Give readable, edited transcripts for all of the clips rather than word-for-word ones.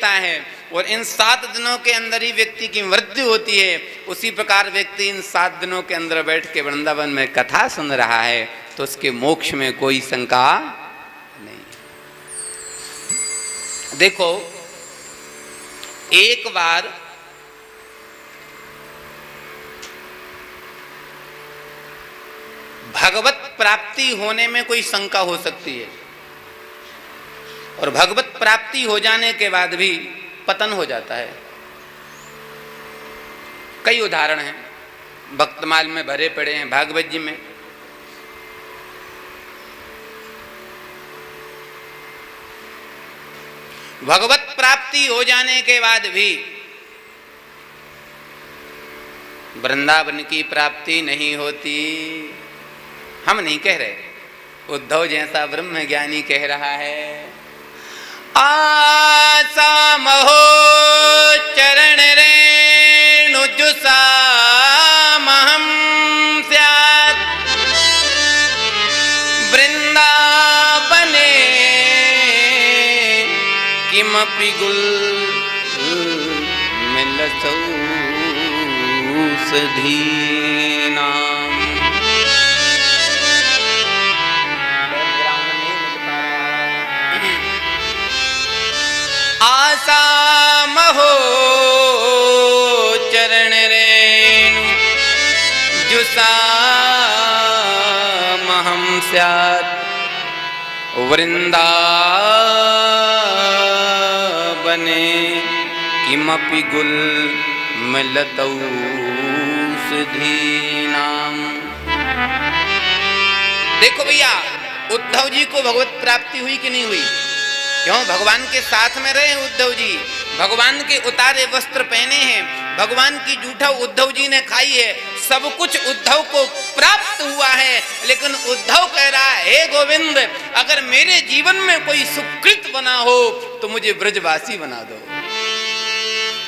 लेता है और इन 7 दिनों के अंदर ही व्यक्ति की मृत्यु होती है, उसी प्रकार व्यक्ति इन 7 दिनों के अंदर बैठ के वृंदावन में कथा सुन रहा है तो उसके मोक्ष में कोई शंका नहीं। देखो, एक बार भगवत प्राप्ति होने में कोई शंका हो सकती है और भगवत प्राप्ति हो जाने के बाद भी पतन हो जाता है। कई उदाहरण हैं, भक्तमाल में भरे पड़े हैं, भागवत जी में। भगवत प्राप्ति हो जाने के बाद भी वृंदावन की प्राप्ति नहीं होती। हम नहीं कह रहे, उद्धव जैसा ब्रह्म ज्ञानी कह रहा है। आसा महो चरण रेणु जुसा महम स्यात् वृंदावने किमपि गुल मिलसौ सधीना। आसा महो चरण रेणु जुसा महम स्यात् वृंदावने किमपि गुल मिलतौ सुधीनाम। देखो भैया, उद्धव जी को भगवत प्राप्ति हुई कि नहीं हुई? क्यों? भगवान के साथ में रहे उद्धव जी, भगवान के उतारे वस्त्र पहने हैं, भगवान की जूठा उद्धव जी ने खाई है, सब कुछ उद्धव को प्राप्त हुआ है। लेकिन उद्धव कह रहा है, हे गोविंद, अगर मेरे जीवन में कोई सुकृत बना हो तो मुझे ब्रजवासी बना दो,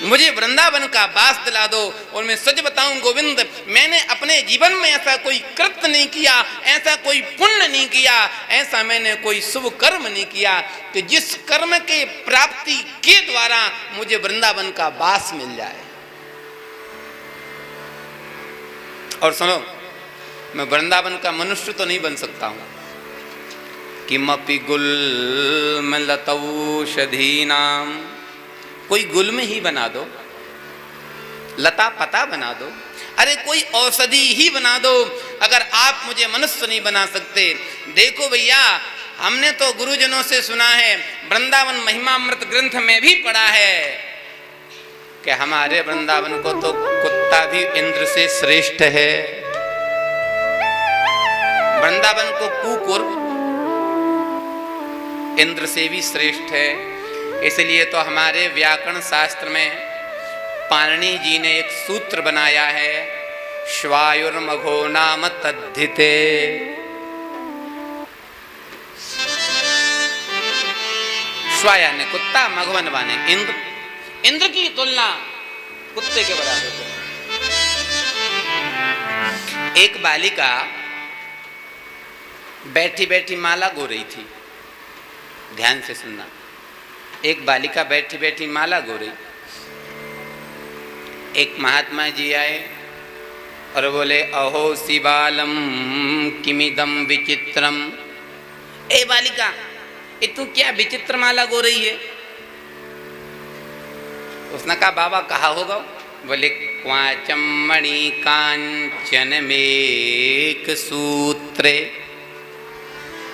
मुझे वृंदावन का वास दिला दो। और मैं सच बताऊं गोविंद, मैंने अपने जीवन में ऐसा कोई कृत्य नहीं किया, ऐसा कोई पुण्य नहीं किया, ऐसा मैंने कोई शुभ कर्म नहीं किया कि जिस कर्म के प्राप्ति के द्वारा मुझे वृंदावन का वास मिल जाए। और सुनो, मैं वृंदावन का मनुष्य तो नहीं बन सकता हूं। किमपि गुल्मलतौषधीनाम, कोई गुल में ही बना दो, लता पता बना दो, अरे कोई औषधि ही बना दो, अगर आप मुझे मनुष्य नहीं बना सकते। देखो भैया, हमने तो गुरुजनों से सुना है, वृंदावन महिमामृत ग्रंथ में भी पढ़ा है कि हमारे वृंदावन को तो कुत्ता भी इंद्र से श्रेष्ठ है। वृंदावन को कुकुर इंद्र से भी श्रेष्ठ है। इसलिए तो हमारे व्याकरण शास्त्र में पाणिनि जी ने एक सूत्र बनाया है, श्वायुर्मघो नाम तद्धिते। श्वाया ने कुत्ता, मघवन वाने इंद्र। इंद्र की तुलना कुत्ते के बराबर है। एक बालिका बैठी बैठी माला गो रही थी, ध्यान से सुनना। एक बालिका बैठी बैठी माला गो रही। एक महात्मा जी आए और बोले, अहो शिवालम किमिदम विचित्रम। ए बालिका, ये तू क्या विचित्र माला गो रही है? उसने कहा, बाबा कहा होगा? बोले, क्वाचम मणि कांचन मेक सूत्रे।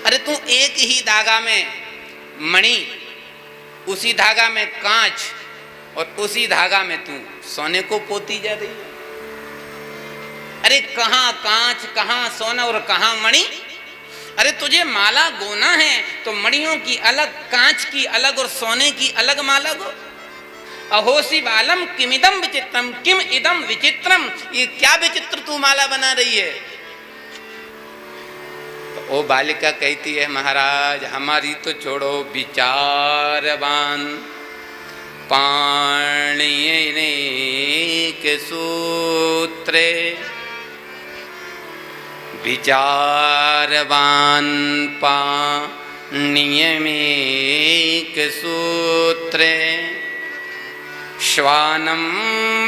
अरे तू एक ही धागा में मणि, उसी धागा में कांच और उसी धागा में तू सोने को पोती जा रही है। अरे कहाँ कांच, कहाँ सोना और कहाँ मणि? अरे तुझे माला गोना है तो मणियों की अलग, कांच की अलग और सोने की अलग माला गो। अहोसी बालम किमिदम विचित्रम, किम इदम विचित्रम, ये क्या विचित्र तू माला बना रही है? वो बालिका कहती है, महाराज हमारी तो छोड़ो, विचारवान पाणिनेक सूत्रे, विचारवान पाणिनेक सूत्रे श्वानम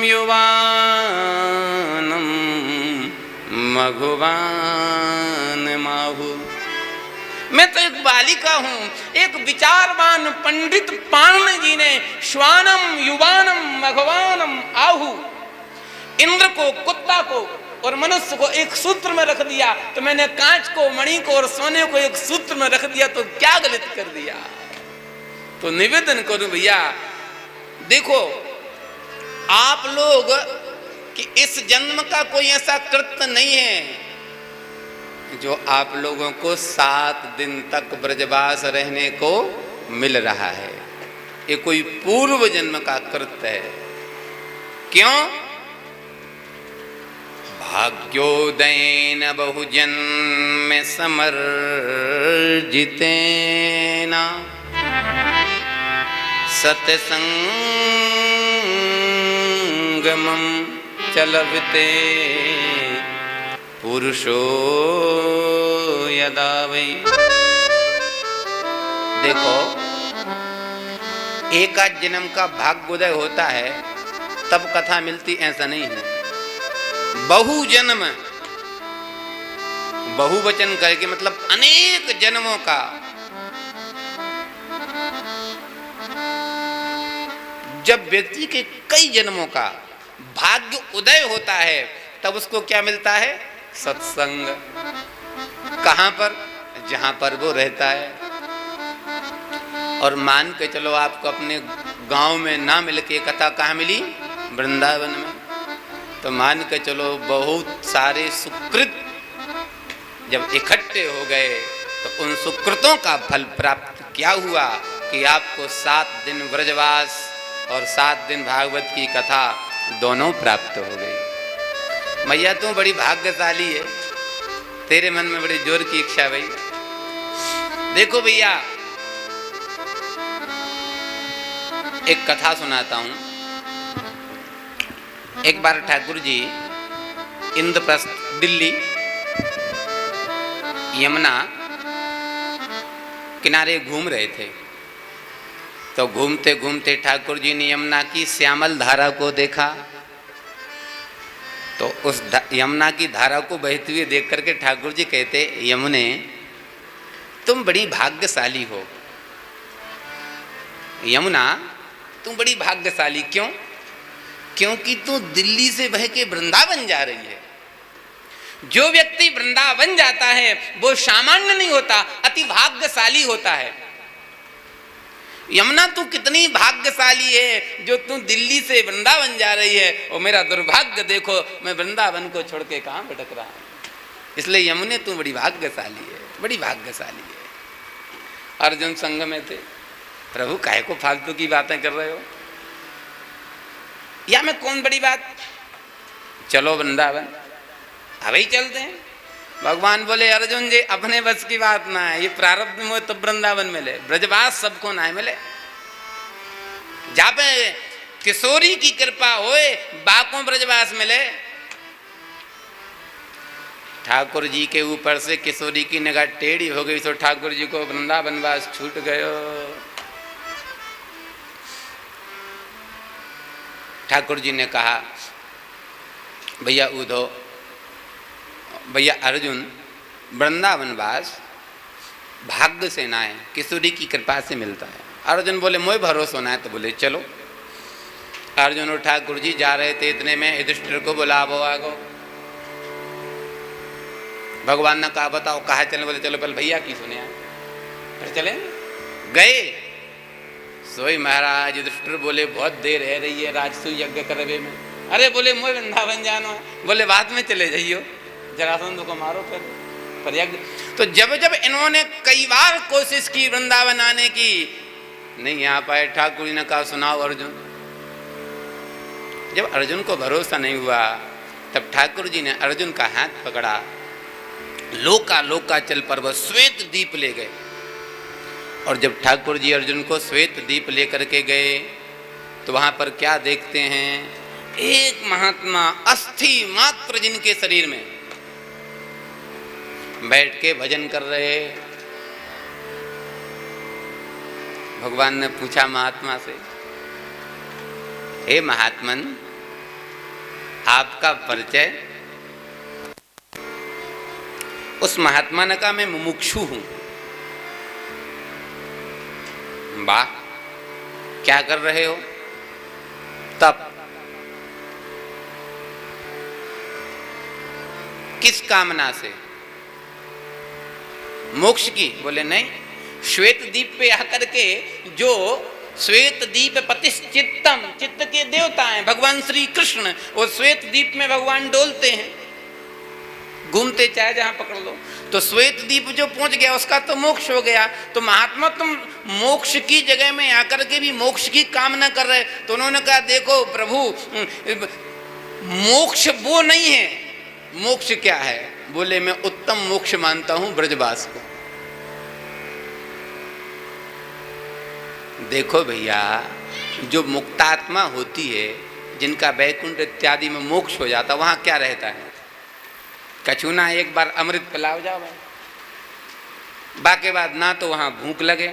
युवानम मघुवान माहु। मैं तो एक बालिका हूं। एक विचारवान पंडित पाणिनि जी ने श्वानम युवानम मघवानम आहु, इंद्र को, कुत्ता को और मनुष्य को एक सूत्र में रख दिया, तो मैंने कांच को, मणि को और सोने को एक सूत्र में रख दिया, तो क्या गलत कर दिया। तो निवेदन करूं भैया, देखो आप लोग कि इस जन्म का कोई ऐसा कृत्य नहीं है जो आप लोगों को 7 दिन तक ब्रजवास रहने को मिल रहा है। ये कोई पूर्व जन्म का कृत्य है। क्यों? भाग्योदयेन बहुजन्म समर्जितेन सत्संगमं चलविते पुरुषो यदा वै। देखो, एकाध जन्म का भाग्योदय होता है तब कथा मिलती, ऐसा नहीं है। बहुजन्म, बहुवचन करके मतलब अनेक जन्मों का, जब व्यक्ति के कई जन्मों का भाग्य उदय होता है तब उसको क्या मिलता है? सत्संग। कहां पर? जहां पर वो रहता है। और मान के चलो आपको अपने गांव में ना मिल के कथा कहाँ मिली? वृंदावन में। तो मान के चलो बहुत सारे सुकृत जब इकट्ठे हो गए तो उन सुकृतों का फल प्राप्त क्या हुआ कि आपको 7 दिन ब्रजवास और 7 दिन भागवत की कथा दोनों प्राप्त हो गई। मैया तू बड़ी भाग्यशाली है, तेरे मन में बड़ी जोर की इच्छा भाई। देखो भैया, एक कथा सुनाता हूं। एक बार ठाकुर जी इंद्रप्रस्थ दिल्ली यमुना किनारे घूम रहे थे। तो घूमते घूमते ठाकुर जी ने यमुना की श्यामल धारा को देखा। तो उस यमुना की धारा को बहती हुई देख करके ठाकुर जी कहते, यमुने तुम बड़ी भाग्यशाली हो। यमुना तुम बड़ी भाग्यशाली। क्यों? क्योंकि तू दिल्ली से बह के वृंदावन जा रही है। जो व्यक्ति वृंदावन जाता है वो सामान्य नहीं होता, अति भाग्यशाली होता है। यमुना तू कितनी भाग्यशाली है जो तू दिल्ली से वृंदावन जा रही है, और मेरा दुर्भाग्य देखो, मैं वृंदावन को छोड़ के कहाँ भटक रहा हूँ। इसलिए यमुने तू बड़ी भाग्यशाली है, बड़ी भाग्यशाली है। अर्जुन संग में थे, प्रभु काहे को फालतू की बातें कर रहे हो, या मैं कौन बड़ी बात, चलो वृंदावन। अभी चलते हैं। भगवान बोले, अर्जुन जी अपने बस की बात ना है, ये प्रारब्ध में तो वृंदावन मिले, ब्रजवास सबको ना मिले। जहाँ पे किशोरी की कृपा होए बाकों ब्रजवास मिले। ठाकुर जी के ऊपर से किशोरी की निगाह टेढ़ी हो गई तो ठाकुर जी को वृंदावन वास छूट गयो। ठाकुर जी ने कहा, भैया उधो, भैया अर्जुन, वृंदावन वास भाग्य से ना है, किशोरी की कृपा से मिलता है। अर्जुन बोले, मोह भरोसा ना है। तो बोले चलो। अर्जुन और ठाकुर जी जा रहे थे, इतने में युधिष्ठिर को बुलावो आगो। भगवान ने कहा, बताओ कहाँ चले? बोले चलो पहले भैया की सुने, फिर चले। गए सोई महाराज। युधिष्ठिर बोले, बहुत देर है रही है राजसूय यज्ञ करवे में। अरे बोले, मोह वृंदावन जानो है। बोले बाद में चले जाइयो, जरासंध को मारो फिर यज्ञ। तो जब जब इन्होंने कई बार कोशिश की वृंदावन आने की, नहीं आ पाए। ठाकुर जी ने कहा, सुनाओ अर्जुन। जब अर्जुन को भरोसा नहीं हुआ तब ठाकुर जी ने अर्जुन का हाथ पकड़ा, लोकाचल पर्वत श्वेत दीप ले गए। और जब ठाकुर जी अर्जुन को श्वेत दीप लेकर के गए तो वहां पर क्या देखते हैं? एक महात्मा अस्थि मात्र जिनके शरीर में बैठ के भजन कर रहे। भगवान ने पूछा महात्मा से, हे महात्मन, आपका परिचय? उस महात्मा ने कहा, मैं मुमुक्षु हूं। वाह, क्या कर रहे हो? तप। किस कामना से? मोक्ष की? बोले नहीं, श्वेत द्वीप पे आकर के, जो श्वेत द्वीप पतिश्चित्तम, चित्त के देवता हैं भगवान श्री कृष्ण, वो श्वेत द्वीप में भगवान डोलते हैं, घूमते चाहे जहां पकड़ लो। तो श्वेत द्वीप जो पहुंच गया उसका तो मोक्ष हो गया। तो महात्मा तुम मोक्ष की जगह में आकर के भी मोक्ष की कामना कर रहे। तो उन्होंने कहा, देखो प्रभु, मोक्ष वो नहीं है। मोक्ष क्या है? बोले, मैं उत्तम मोक्ष मानता हूं ब्रजवास को। देखो भैया, जो मुक्तात्मा होती है, जिनका वैकुंठ इत्यादि में मोक्ष हो जाता, वहां क्या रहता है? कछु ना एक बार अमृत पिलाओ जाओ, बाकी बाद ना तो वहां भूख लगे,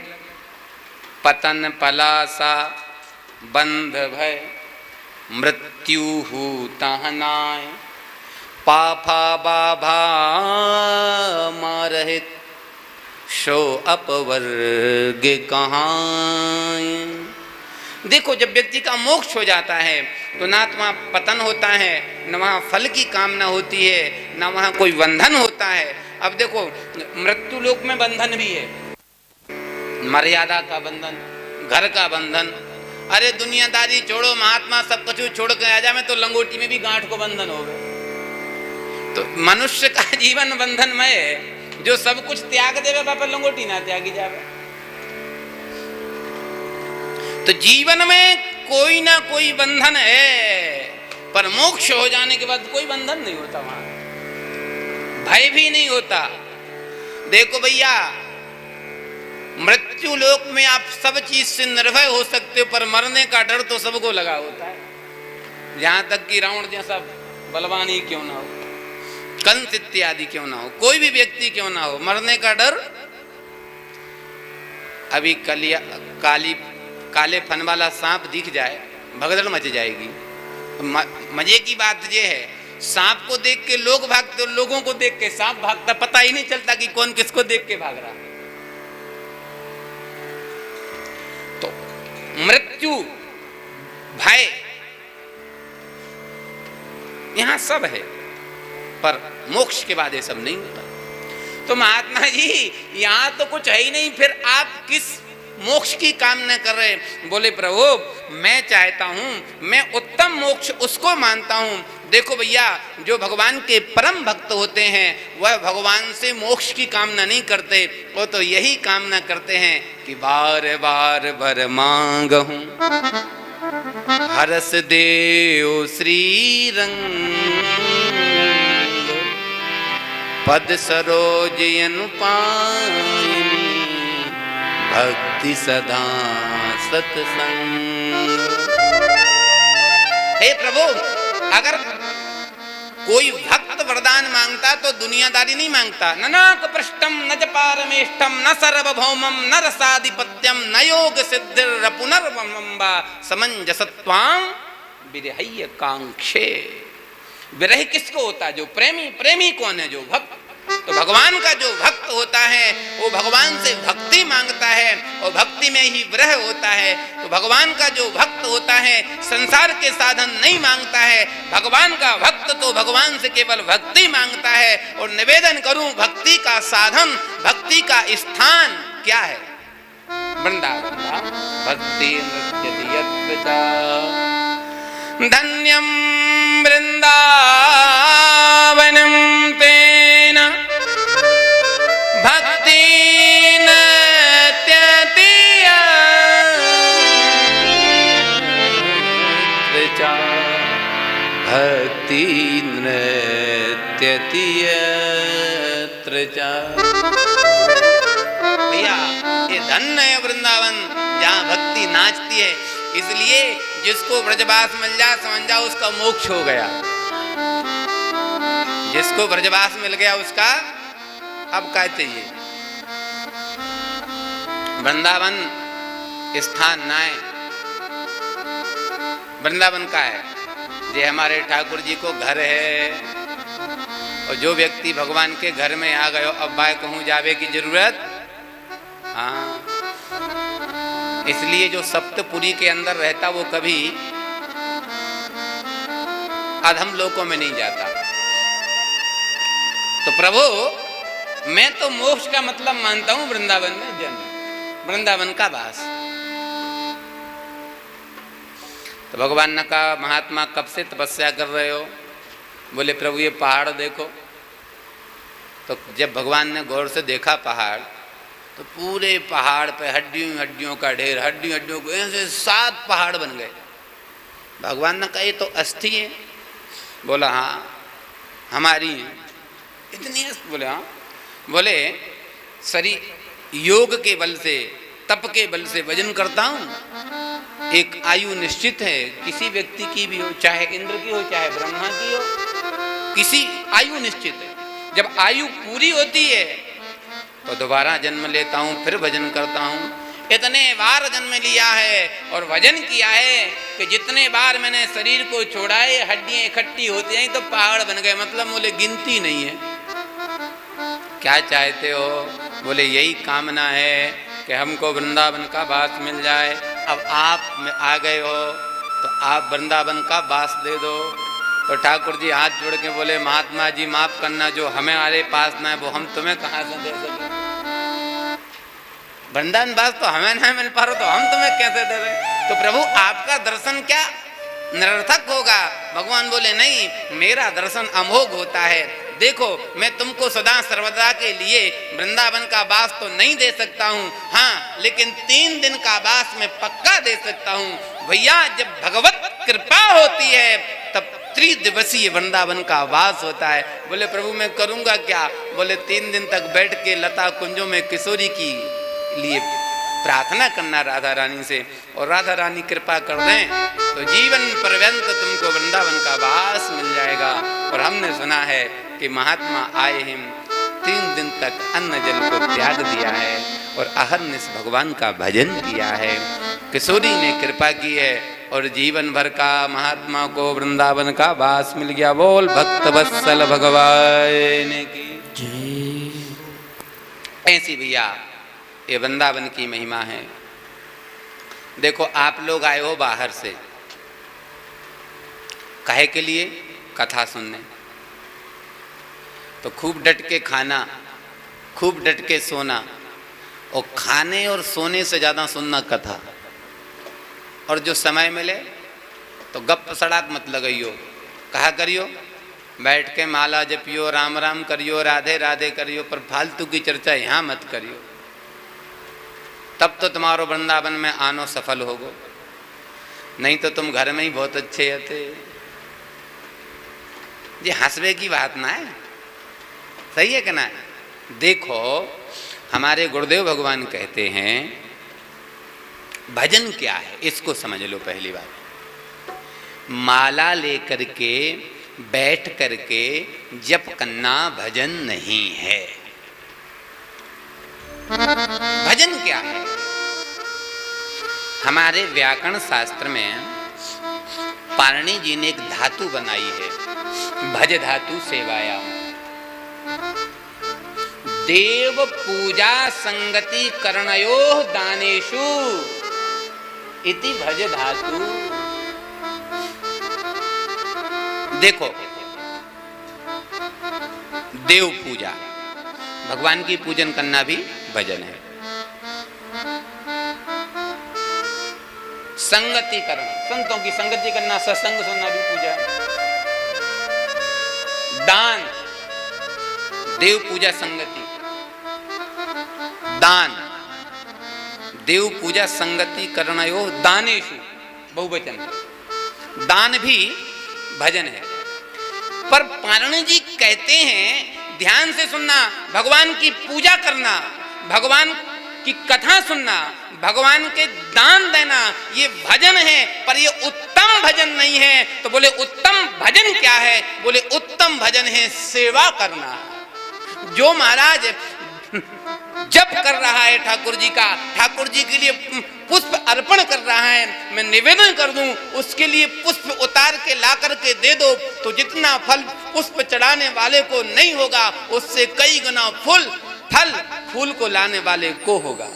पतन पलासा बंध भय, मृत्यु हु तहनाय, पाफा बाभा मारहित, शो अपवर्ग कहाँ। देखो, जब व्यक्ति का मोक्ष हो जाता है तो ना तो वहाँ पतन होता है, न वहाँ फल की कामना होती है, न वहाँ कोई बंधन होता है। अब देखो, मृत्यु लोक में बंधन भी है, मर्यादा का बंधन, घर का बंधन। अरे दुनियादारी छोड़ो, महात्मा सब कुछ छोड़ के आ जा, मैं तो लंगोटी में भी गांठ को बंधन हो गए। तो मनुष्य का जीवन बंधनमय है, जो सब कुछ त्याग देवे बापा लंगोटी ना त्यागी जावे। तो जीवन में कोई ना कोई बंधन है, पर मोक्ष हो जाने के बाद कोई बंधन नहीं होता, वहां भय भी नहीं होता। देखो भैया, मृत्यु लोक में आप सब चीज से निर्भय हो सकते हो, पर मरने का डर तो सबको लगा होता है। यहां तक कि रावण जैसा बलवान ही क्यों ना हो, कंस इत्यादि क्यों ना हो, कोई भी व्यक्ति क्यों ना हो, मरने का डर। अभी काले फन वाला सांप दिख जाए, भगदड़ मच जाएगी। मजे की बात यह है, सांप को देख के लोग भागते, लोगों को देख के सांप भागता, पता ही नहीं चलता कि कौन किसको देख के भाग रहा। तो मृत्यु, भय, यहां सब है, पर मोक्ष के बाद ये सब नहीं होता। तो महात्मा जी, यहां तो कुछ है ही नहीं, फिर आप किस मोक्ष की कामना कर रहे? बोले, प्रभु मैं चाहता हूं, मैं उत्तम मोक्ष उसको मानता हूं। देखो भैया, जो भगवान के परम भक्त होते हैं वह भगवान से मोक्ष की कामना नहीं करते, वो तो यही कामना करते हैं कि बार बार वर मांगहूं, हरस देव श्री रंग, पद सरोज अनुपायनी, भक्ति सदा सत्संग। हे प्रभु, अगर कोई भक्त वरदान मांगता तो दुनियादारी नहीं मांगता। न नाक पृष्ठम न च पारमेष्ठम न सर्वभौमम न रसाधिपत्यम न योग सिद्धिर पुनर्वम्बा समंजसत्वां विरहय्य कांक्षे। विरह किसको होता है? जो प्रेमी। प्रेमी कौन है? जो भक्त। तो भगवान का जो भक्त होता है वो भगवान से भक्ति मांगता है और भक्ति में ही विरह होता है। तो भगवान का जो भक्त होता है संसार के साधन नहीं मांगता है। भगवान का भक्त तो भगवान से केवल भक्ति मांगता है। और निवेदन करूं, भक्ति का साधन, भक्ति का स्थान क्या है? वृंदावन। भक्ति नृत्यति धन्यम वृंदावनम तेन भक्ति नृत्यति यत्र भक्ति नृत्यति यत्र। भैया ये धन्य है वृंदावन जहाँ भक्ति नाचती है। इसलिए जिसको ब्रजवास मिल जाए समझ जाओ उसका मोक्ष हो गया। जिसको ब्रजवास मिल गया उसका अब क्या चाहिए? वृंदावन स्थान नाय वृंदावन का है, ये हमारे ठाकुर जी को घर है, और जो व्यक्ति भगवान के घर में आ गयो अब बाय कहूँ जावे की जरूरत। हाँ, इसलिए जो सप्तपुरी के अंदर रहता वो कभी अधम लोकों में नहीं जाता। तो प्रभु मैं तो मोक्ष का मतलब मानता हूं वृंदावन में जन्म, वृंदावन का वास। तो भगवान ने कहा महात्मा कब से तपस्या कर रहे हो? बोले प्रभु ये पहाड़ देखो। तो जब भगवान ने गौर से देखा पहाड़, तो पूरे पहाड़ पे हड्डियों हड्डियों का ढेर, हड्डियों हड्डियों को ऐसे 7 पहाड़ बन गए। भगवान ने कहा ये तो अस्थि है। बोला हाँ हमारी है। इतनी अस्थि? बोले हाँ। बोले शरीर योग के बल से, तप के बल से वजन करता हूँ। एक आयु निश्चित है, किसी व्यक्ति की भी हो, चाहे इंद्र की हो चाहे ब्रह्मा की हो, किसी आयु निश्चित है। जब आयु पूरी होती है तो दोबारा जन्म लेता हूँ, फिर भजन करता हूँ। इतने बार जन्म लिया है और वजन किया है कि जितने बार मैंने शरीर को छोड़ा है हड्डियां इकट्ठी होती हैं तो पहाड़ बन गए। मतलब बोले गिनती नहीं है। क्या चाहते हो? बोले यही कामना है कि हमको वृंदावन का वास मिल जाए। अब आप आ गए हो तो आप वृंदावन का वास दे दो। तो ठाकुर जी हाथ जोड़ के बोले महात्मा जी माफ करना, जो हमारे पास ना है वो हम तुम्हें कहाँ से दे सकें? वृंदावन वास तो हमें नहीं मिल पा रहा तो हम तुम्हें कैसे दे रहे? तो प्रभु आपका दर्शन क्या निरर्थक होगा? भगवान बोले नहीं, मेरा दर्शन अमोघ होता है। देखो मैं तुमको सदा सर्वदा के लिए वृंदावन का वास तो नहीं दे सकता हूँ, हाँ लेकिन 3 दिन का वास मैं पक्का दे सकता हूँ। भैया जब भगवत कृपा होती है तब 3 दिवसीय वृंदावन का वास होता है। बोले प्रभु मैं करूँगा क्या? बोले 3 दिन तक बैठ के लता कुंजों में किशोरी की लिए प्रार्थना करना राधा रानी से, और राधा रानी कृपा कर दें तो जीवन पर्यंत तुमको वृंदावन का वास मिल जाएगा। और हमने सुना है कि महात्मा आए हैं 3 दिन तक अन्न जल को त्याग दिया है और अहर्निश भगवान का भजन किया है। किशोरी ने कृपा की है और जीवन भर का महात्मा को वृंदावन का वास मिल गया। बोल भक्त वत्सल भगवान की जय। ऐसी भैया ये वृंदावन की महिमा है। देखो आप लोग आए हो बाहर से, काहे के लिए? कथा सुनने। तो खूब डट के खाना, खूब डट के सोना, और खाने और सोने से ज़्यादा सुनना कथा। और जो समय मिले तो गप सड़ाक मत लगाइयो, कहा करियो बैठ के माला जपियो, राम राम करियो, राधे राधे करियो, पर फालतू की चर्चा यहाँ मत करियो। तब तो तुम्हारो वृंदावन में आनो सफल होगो, नहीं तो तुम घर में ही बहुत अच्छे थे। ये हंसवे की बात ना है, सही है कि ना? देखो हमारे गुरुदेव भगवान कहते हैं भजन क्या है, इसको समझ लो। पहली बात, माला लेकर के बैठ करके जप करना भजन नहीं है। भजन क्या है? हमारे व्याकरण शास्त्र में पाणिनि जी ने एक धातु बनाई है, भज धातु सेवाया। देव पूजा संगति करणयो दानेषु इति भज धातु। देखो देव पूजा, भगवान की पूजन करना भी भजन है। संगति करना, संतों की संगति करना, सत्संग सुनना भी पूजा। दान, देव पूजा संगति, दान, देव पूजा संगति करनयो दानेषु, बहुवचन, दान भी भजन है। पर पाणिनि जी कहते हैं ध्यान से सुनना, भगवान की पूजा करना, भगवान की कथा सुनना, भगवान के दान देना, ये भजन है, पर ये उत्तम भजन नहीं है। तो बोले उत्तम भजन क्या है? बोले उत्तम भजन है सेवा करना। जो महाराज जप कर रहा है ठाकुर जी का, ठाकुर जी के लिए पुष्प अर्पण कर रहा है, मैं निवेदन कर दूं उसके लिए पुष्प उतार के ला करके दे दो, तो जितना फल पुष्प चढ़ाने वाले को नहीं होगा उससे कई गुना फल फूल को लाने वाले को होगा।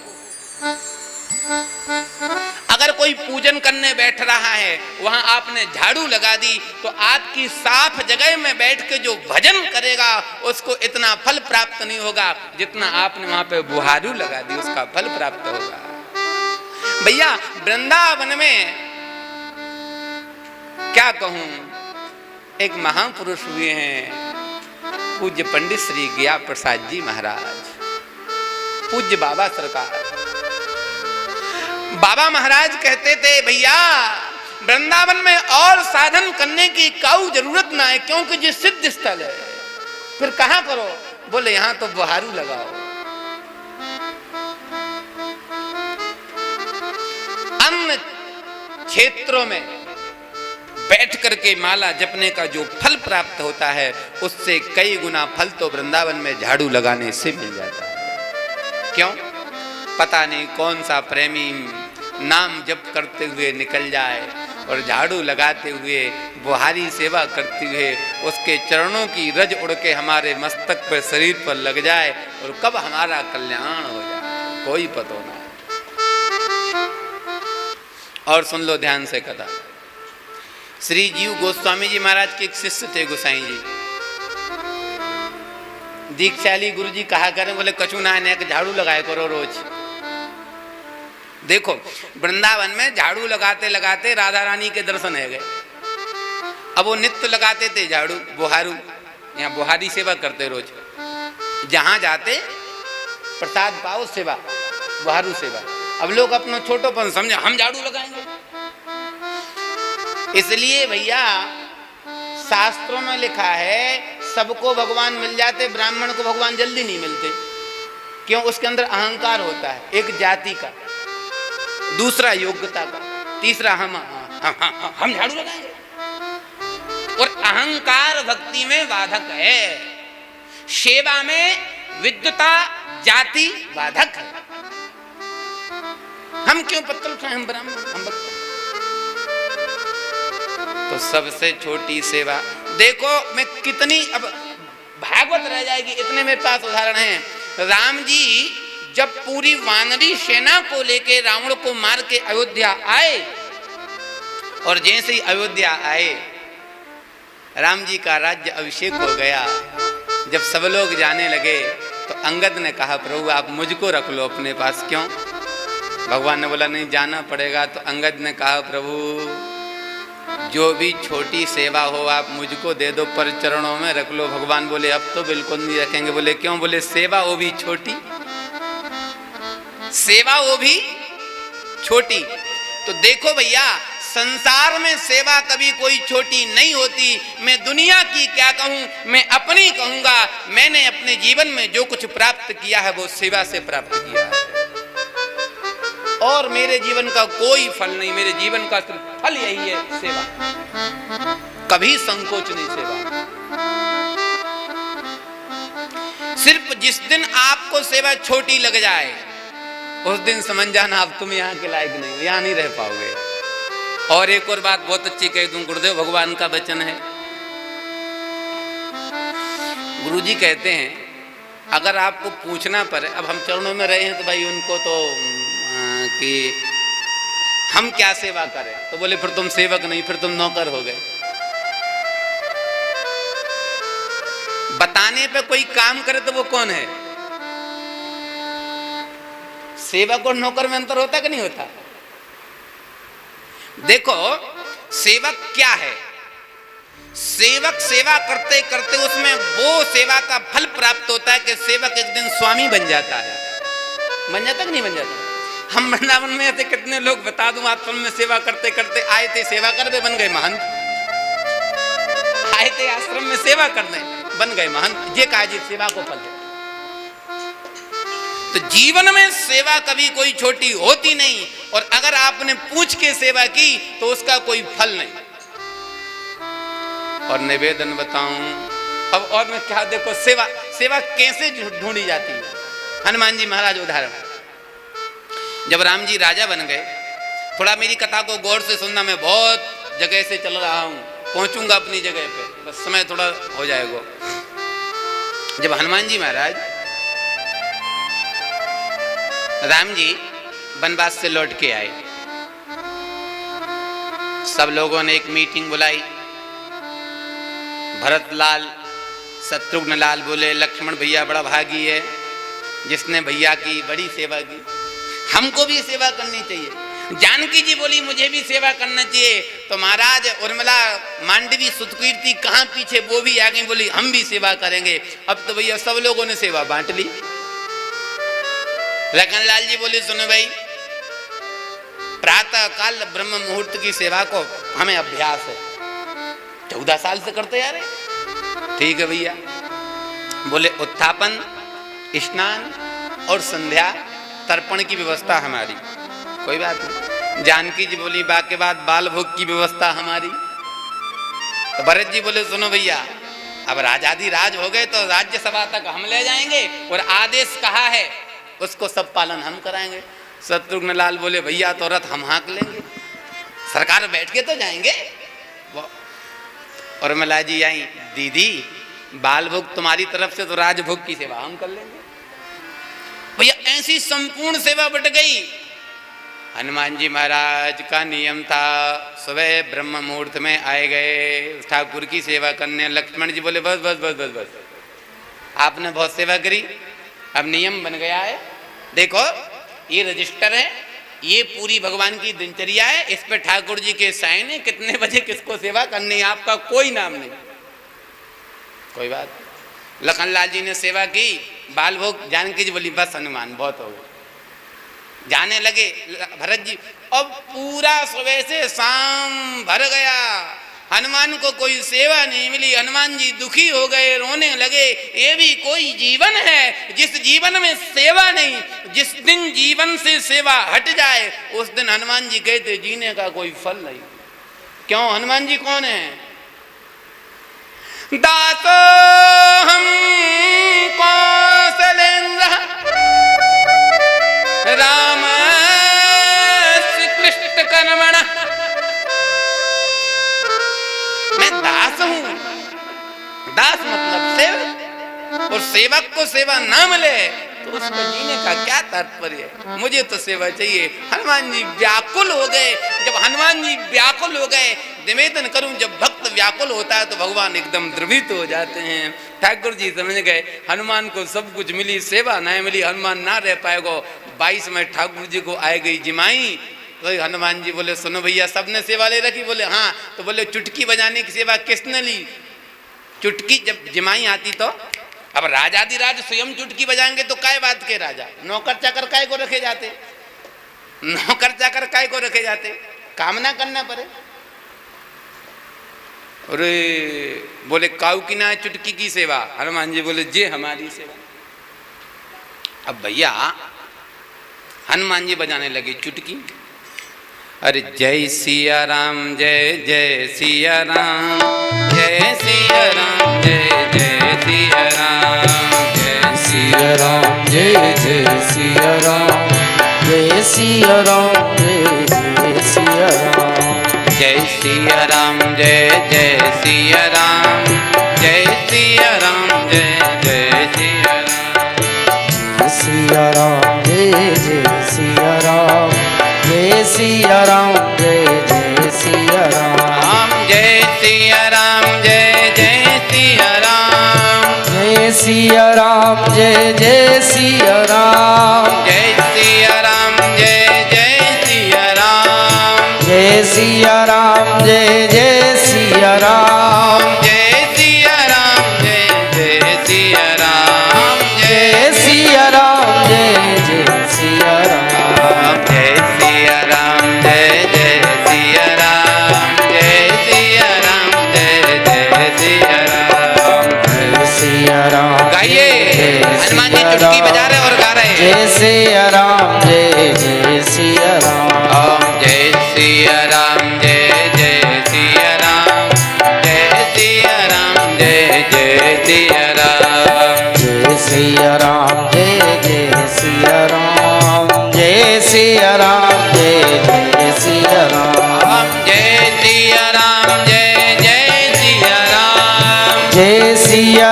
अगर कोई पूजन करने बैठ रहा है, वहां आपने झाड़ू लगा दी, तो आपकी साफ जगह में बैठ के जो भजन करेगा उसको इतना फल प्राप्त नहीं होगा जितना आपने वहां पे बुहारू लगा दी उसका फल प्राप्त होगा। भैया वृंदावन में क्या कहूं, एक महापुरुष हुए हैं पूज्य पंडित श्री गया प्रसाद जी महाराज, पूज्य बाबा सरकार। बाबा महाराज कहते थे भैया वृंदावन में और साधन करने की काऊ जरूरत ना है, क्योंकि ये सिद्ध स्थल है, फिर कहां करो? बोले यहां तो बुहारू लगाओ। अन्य क्षेत्रों में बैठ करके माला जपने का जो फल प्राप्त होता है उससे कई गुना फल तो वृंदावन में झाड़ू लगाने से मिल जाता है। क्यों? पता नहीं कौन सा प्रेमी नाम जप करते हुए निकल जाए और झाड़ू लगाते हुए बुहारी सेवा करते हुए उसके चरणों की रज उड़ के हमारे मस्तक पर शरीर पर लग जाए और कब हमारा कल्याण हो जाए कोई पता ना। और सुन लो ध्यान से कथा। श्री जीव गोस्वामी जी महाराज के एक शिष्य थे गोसाई जी, दीक्षाली गुरु जी कहा करें, बोले कछु ना ने झाड़ू लगाए करो रोज। देखो वृंदावन में झाड़ू लगाते लगाते राधा रानी के दर्शन है गए। अब वो नित्य लगाते थे झाड़ू बुहारू, यहाँ बुहारी सेवा करते रोज, जहां जाते प्रसाद पाओ सेवा बुहारू सेवा। अब लोग अपना छोटोपन समझे हम झाड़ू लगाएंगे। इसलिए भैया शास्त्रों में लिखा है सबको भगवान मिल जाते, ब्राह्मण को भगवान जल्दी नहीं मिलते। क्यों? उसके अंदर अहंकार होता है, एक जाति का, दूसरा योग्यता का, तीसरा हम झाड़ू लगाएंगे। और अहंकार भक्ति में बाधक है, सेवा में विद्वता जाति बाधक है। हम क्यों पत्तल उठाएं, हम ब्राह्मण हम भक्त। तो सबसे छोटी सेवा देखो, मैं कितनी अब भागवत रह जाएगी, इतने मेरे पास उदाहरण हैं। राम जी जब पूरी वानरी सेना को लेके रावण को मार के अयोध्या आए, और जैसे ही अयोध्या आए राम जी का राज्य अभिषेक हो गया। जब सब लोग जाने लगे तो अंगद ने कहा प्रभु आप मुझको रख लो अपने पास। क्यों? भगवान ने बोला नहीं जाना पड़ेगा। तो अंगद ने कहा प्रभु जो भी छोटी सेवा हो आप मुझको दे दो, पर चरणों में रख लो। भगवान बोले अब तो बिल्कुल नहीं रखेंगे। बोले क्यों? बोले सेवा वो भी छोटी, सेवा वो भी छोटी। तो देखो भैया संसार में सेवा कभी कोई छोटी नहीं होती। मैं दुनिया की क्या कहूं, मैं अपनी कहूंगा। मैंने अपने जीवन में जो कुछ प्राप्त किया है वो सेवा से प्राप्त किया है, और मेरे जीवन का कोई फल नहीं। मेरे जीवन का सिर्फ फल यही है सेवा, कभी संकोच नहीं सेवा। सिर्फ जिस दिन आपको सेवा छोटी लग जाए उस दिन समझ जाना अब तुम यहाँ के लायक नहीं हो, यहाँ नहीं रह पाओगे। और एक और बात बहुत अच्छी कह दूं, गुरुदेव भगवान का वचन है। गुरुजी कहते हैं अगर आपको पूछना पड़े, अब हम चरणों में रहे हैं तो भाई उनको तो कि हम क्या सेवा करें, तो बोले फिर तुम सेवक नहीं, फिर तुम नौकर हो गए। बताने पे कोई काम करे तो वो कौन है? सेवक और नौकर में अंतर होता कि नहीं होता? देखो सेवक क्या है, सेवक सेवा करते करते उसमें वो सेवा का फल प्राप्त होता है कि सेवक एक दिन स्वामी बन जाता है। बन जाता कि नहीं बन जाता? हम वृंदावन में ऐसे कितने लोग बता दूं, आश्रम में सेवा करते करते आए थे, सेवा करते बन गए महंत। आए थे आश्रम में सेवा करने, बन गए महंत। ये कहा जी सेवा को फल है। तो जीवन में सेवा कभी कोई छोटी होती नहीं, और अगर आपने पूछ के सेवा की तो उसका कोई फल नहीं। और निवेदन बताऊं अब, और मैं क्या देखो सेवा सेवा कैसे ढूंढी जाती है। हनुमान जी महाराज उदाहरण, जब राम जी राजा बन गए, थोड़ा मेरी कथा को गौर से सुनना, मैं बहुत जगह से चल रहा हूं, पहुंचूंगा अपनी जगह पे, बस समय थोड़ा हो जाएगा। जब हनुमान जी महाराज राम जी वनवास से लौट के आए, सब लोगों ने एक मीटिंग बुलाई। भरत लाल शत्रुघ्न लाल बोले लक्ष्मण भैया बड़ा भागी है जिसने भैया की बड़ी सेवा की, हमको भी सेवा करनी चाहिए। जानकी जी बोली मुझे भी सेवा करना चाहिए। तो महाराज उर्मिला मांडवी सुतकीर्ति कहाँ पीछे, वो भी आ गई, बोली हम भी सेवा करेंगे। अब तो भैया सब लोगों ने सेवा बांट ली। लखनलाल जी बोले सुनो भाई, प्रातः काल ब्रह्म मुहूर्त की सेवा को हमें अभ्यास है, 14 साल से करते आ रहे। ठीक है भैया। बोले उत्थापन, स्नान और संध्या तर्पण की व्यवस्था हमारी, कोई बात नहीं। जानकी जी बोली बाकी बात बाल भोग की व्यवस्था हमारी। तो भरत जी बोले सुनो भैया, अब राजाधिराज हो गए तो राज्यसभा तक हम ले जाएंगे और आदेश कहा है उसको सब पालन हम कराएंगे। शत्रुघ्न लाल बोले भैया तो रथ हम हाँक लेंगे, सरकार बैठ के तो जाएंगे। और उर्मिला जी आई, दीदी बाल भोग तुम्हारी तरफ से, तो राजभोग की सेवा हम कर लेंगे। भैया ऐसी संपूर्ण सेवा बट गई। हनुमान जी महाराज का नियम था सुबह ब्रह्म मुहूर्त में आए गए ठाकुर की सेवा करने। लक्ष्मण जी बोले बस बस बस बस बस, आपने बहुत सेवा करी, अब नियम बन गया है। देखो ये रजिस्टर है, ये पूरी भगवान की दिनचर्या है, इस पे ठाकुर जी के साइन है, कितने बजे किसको सेवा करनी है, आपका कोई नाम नहीं, कोई बात। लखनलाल जी ने सेवा की, बाल भोग। जानकी जी बोली बस हनुमान बहुत हो गए, जाने लगे। भरत जी, अब पूरा सुबह से शाम भर गया, हनुमान को कोई सेवा नहीं मिली। हनुमान जी दुखी हो गए, रोने लगे। ये भी कोई जीवन है जिस जीवन में सेवा नहीं, जिस दिन जीवन से सेवा हट जाए उस दिन हनुमान जी कहते जीने का कोई फल नहीं। क्यों? हनुमान जी कौन है? दासो हम कौशलेंद्र राम श्री कृष्ण कर्मणा, मैं दास हूं। दास मतलब सेवक, और सेवक को सेवा ना मिले तो उसको जीने का क्या तात्पर्य है? मुझे तो सेवा चाहिए। हनुमान जी व्याकुल हो गए। जब हनुमान जी व्याकुल हो गए, निवेदन करूं, जब भक्त व्याकुल होता है तो भगवान एकदम द्रवित हो जाते हैं। ठाकुर जी समझ गए हनुमान को सब कुछ मिली, सेवा नहीं मिली, हनुमान ना रह पाएगा। 22 में ठाकुर जी को आए गई जिमाई, तो हनुमान जी बोले सुनो भैया, सबने सेवा ले रखी? बोले हाँ। तो बोले चुटकी बजाने की सेवा किसने ली? चुटकी जब जिमाई आती तो, अब राजाधिराज स्वयं चुटकी बजाएंगे तो काय बात के राजा, नौकर चाकर काय को रखे जाते? नौकर चाकर काय को रखे जाते? कामना करना पड़े। अरे बोले काऊ की ना चुटकी की सेवा। हनुमान जी बोले जे हमारी सेवा। अब भैया हनुमान जी बजाने लगे चुटकी। अरे जय सिया राम, जय जय सिया राम, जय सिया राम, जय जय सिया राम, जय सिया राम, जय जय सिया राम, जय सिया राम, जय जय सिया राम, जय सिया राम, जय जय सिया राम, जय सिया राम, जय जय सिया राम, सिया राम, जय जय सिया राम, जय सिया राम, जय जय सिया राम, जय सिया राम, जय जय सिया राम, जय सिया राम, जय जय सिया राम, जय सिया राम, जय जय सिया राम, जय सिया राम, जय जय सिया राम, जय सिया राम, जय जय सिया राम, जय सिया राम, जय जय सिया राम, जय सिया राम, जय जय सिया राम, जय सिया राम, जय जय सिया राम, जय सिया राम। गाइए, हनुमान जी चुटकी बजा रहे और गा रहे हैं। जय सिया राम, जय जय सिया राम, जय सिया राम, जय जय सिया राम, जय सिया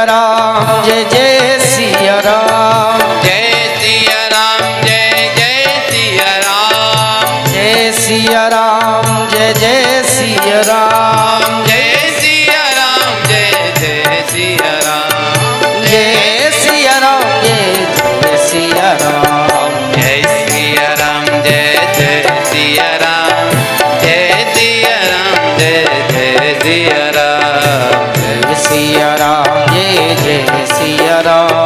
राम जय जय सिया राम जय सिया राम जय जय सिया राम जय सिया राम जय जय सिया राम जय सिया राम जय जय सिया राम जय सिया राम जय जय सिया राम जय सिया राम जय जय सिया राम जय सिया राम जय जय सिया राम जय सिया राम जय जय सिया राम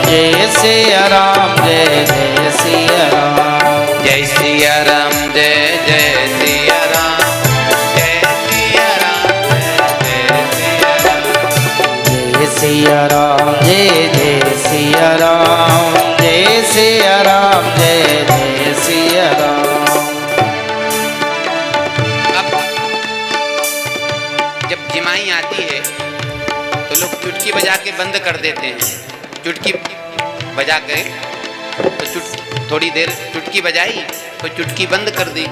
जय सिया राम जय जय सिया राम जय सिया राम जय जय सिया राम जय सिया राम जय जय सिया राम जय सिया राम जय जय सिया राम जय सिया राम जय जय सिया राम अब जब जिमाई आती है तो लोग चुटकी बजा के बंद कर देते हैं। चुटकी बजा के तो थोड़ी देर चुटकी बजाई तो चुटकी बंद कर दी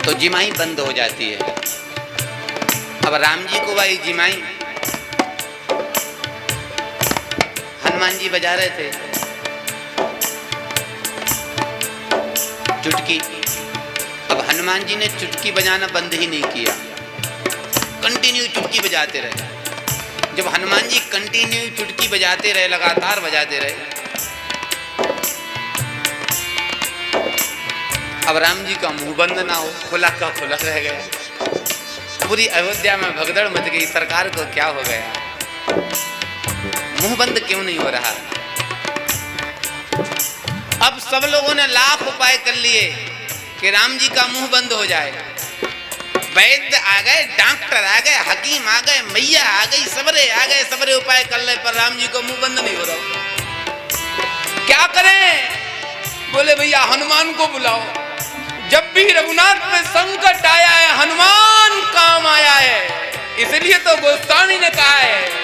तो जिमाई बंद हो जाती है। अब राम जी को भाई जिमाई हनुमान जी बजा रहे थे चुटकी। अब हनुमान जी ने चुटकी बजाना बंद ही नहीं किया, कंटिन्यू चुटकी बजाते रहे। जब हनुमान जी कंटिन्यू चुटकी बजाते रहे, लगातार बजाते रहे, अब राम जी का मुंह बंद ना हो, खुला का खुला रह गया। पूरी अयोध्या में भगदड़ मच गई, सरकार को क्या हो गया, मुंह बंद क्यों नहीं हो रहा। अब सब लोगों ने लाख उपाय कर लिए कि राम जी का मुंह बंद हो जाए। वैद्य आ गए, डॉक्टर आ गए, हकीम आ गए, मैया आ गई, सबरे आ गए, सबरे उपाय कर ले, पर राम जी को मुंह बंद नहीं हो रहा। क्या करें? बोले भैया हनुमान को बुलाओ। जब भी रघुनाथ पे संकट आया है हनुमान काम आया है, इसलिए तो गोस्वामी ने कहा है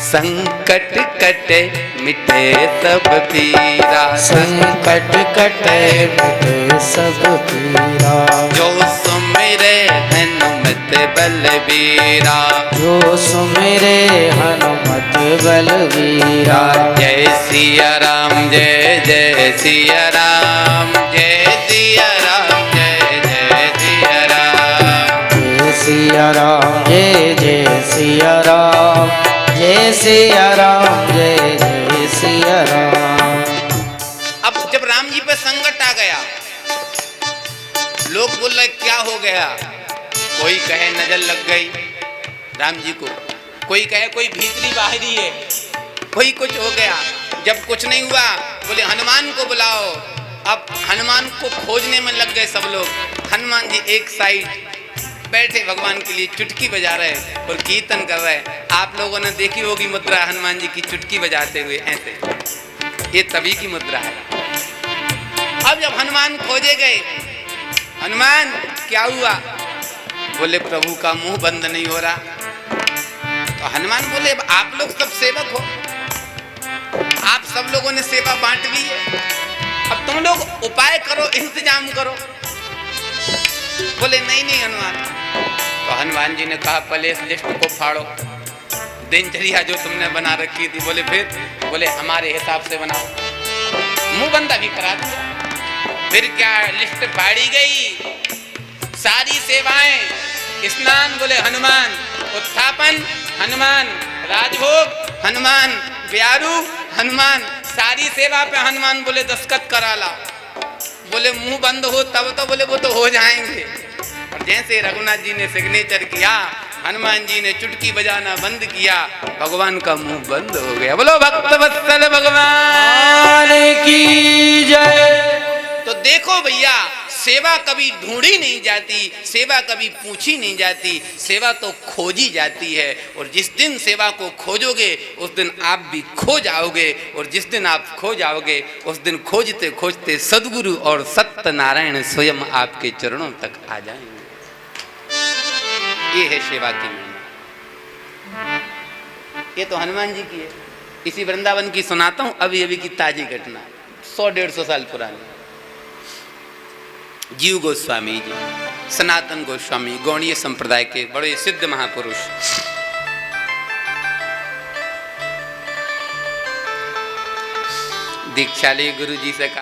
संकट कटे मिटे सब पीरा, संकट कटे मिटे सब पीरा, जो सुमिरे हनुमत बलवीरा, जो सुमिरे हनुमत बलवीरा। जय सिया राम जय जय सिया राम जय सिया राम जय जय सिया राम जय सिया राम जय जय सिया राम जय सिया राम जय जय सिया राम। अब जब राम जी पे संकट आ गया, लोग बोल रहे क्या हो गया। कोई कहे नजर लग गई राम जी को, कोई कहे कोई भीतरी बाहरी है, कोई कुछ हो गया। जब कुछ नहीं हुआ बोले हनुमान को बुलाओ। अब हनुमान को खोजने में लग गए सब लोग। हनुमान जी एक साइड बैठे भगवान के लिए चुटकी बजा रहे और कीर्तन कर रहे। आप लोगों ने देखी होगी मुद्रा हनुमान जी की चुटकी बजाते हुए ऐसे, ये तभी की मुद्रा है। अब जब हनुमान खोजे गए, हनुमान क्या हुआ, बोले प्रभु का मुंह बंद नहीं हो रहा। तो हनुमान बोले आप लोग सब सेवक हो, आप सब लोगों ने सेवा बांट ली है, अब तुम लोग उपाय करो, इंतजाम करो। बोले नहीं नहीं हनुमान। तो हनुमान जी ने कहा पहले इस लिस्ट को फाड़ो, दिनचर्या जो तुमने बना रखी थी। बोले फिर, बोले हमारे हिसाब से बनाओ, मुंह बंदा भी करा दिया। फिर क्या लिस्ट फाड़ी गई, सारी सेवाएं, स्नान बोले हनुमान, उत्थापन हनुमान, राजभोग हनुमान, ब्यारू हनुमान, सारी सेवा पे हनुमान बोले दस्तखत करा ला। बोले मुंह बंद हो तब तो बोले वो तो हो जाएंगे। और जैसे रघुनाथ जी ने सिग्नेचर किया, हनुमान जी ने चुटकी बजाना बंद किया, भगवान का मुंह बंद हो गया। बोलो भक्त वत्सल भगवान की जय। तो देखो भैया, सेवा कभी ढूंढी नहीं जाती, सेवा कभी पूछी नहीं जाती, सेवा तो खोजी जाती है। और जिस दिन सेवा को खोजोगे उस दिन आप भी खो जाओगे, और जिस दिन आप खो जाओगे उस दिन खोजते खोजते सद्गुरु और सत्यनारायण स्वयं आपके चरणों तक आ जाएंगे। ये है सेवा की महिमा। ये तो हनुमान जी की है। इसी वृंदावन की सुनाता हूं, अभी अभी की ताजी घटना, 100-150 साल पुरानी। जीव गोस्वामी जी, सनातन गोस्वामी, गौड़ीय संप्रदाय के बड़े सिद्ध महापुरुष। दीक्षा ले गुरु जी से कहा,